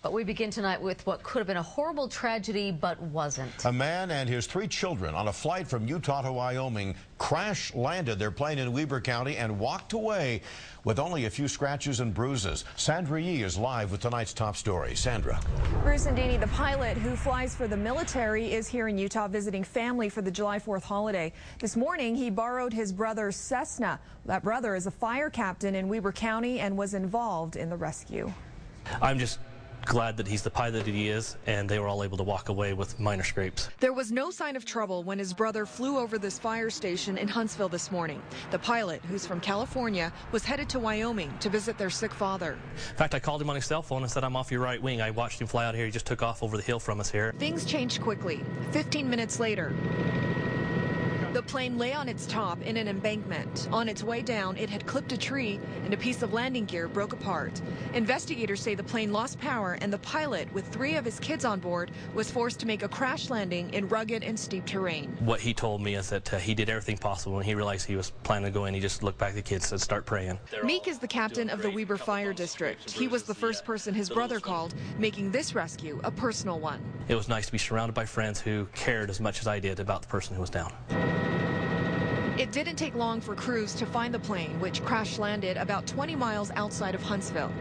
But we begin tonight with what could have been a horrible tragedy, but wasn't. A man and his 3 children on a flight from Utah to Wyoming crash-landed their plane in Weber County and walked away with only a few scratches and bruises. Sandra Yee is live with tonight's top story. Sandra. Bruce Andini, the pilot who flies for the military, is here in Utah visiting family for the July 4th holiday. This morning, he borrowed his brother's Cessna. That brother is a fire captain in Weber County and was involved in the rescue. I'm just glad that he's the pilot that he is, and they were all able to walk away with minor scrapes. There was no sign of trouble when his brother flew over this fire station in Huntsville this morning. The pilot, who's from California, was headed to Wyoming to visit their sick father. In fact, I called him on his cell phone and said, "I'm off your right wing." I watched him fly out here. He just took off over the hill from us here. Things changed quickly. 15 minutes later, the plane lay on its top in an embankment. On its way down, it had clipped a tree and a piece of landing gear broke apart. Investigators say the plane lost power and the pilot, with 3 of his kids on board, was forced to make a crash landing in rugged and steep terrain. What he told me is that he did everything possible. When he realized he was planning to go in, he just looked back at the kids and said, "Start praying." Meek is the captain of the Weber Fire District. He was the first person his brother called, making this rescue a personal one. It was nice to be surrounded by friends who cared as much as I did about the person who was down. It didn't take long for crews to find the plane, which crash-landed about 20 miles outside of Huntsville.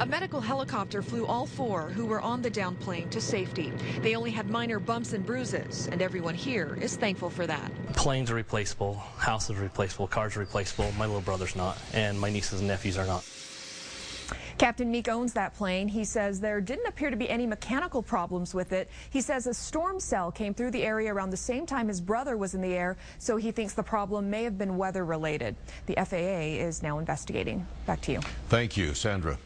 A medical helicopter flew all 4 who were on the downed plane to safety. They only had minor bumps and bruises, and everyone here is thankful for that. Planes are replaceable, houses are replaceable, cars are replaceable. My little brother's not, and my nieces and nephews are not. Captain Meek owns that plane. He says there didn't appear to be any mechanical problems with it. He says a storm cell came through the area around the same time his brother was in the air, so he thinks the problem may have been weather related. The FAA is now investigating. Back to you. Thank you, Sandra.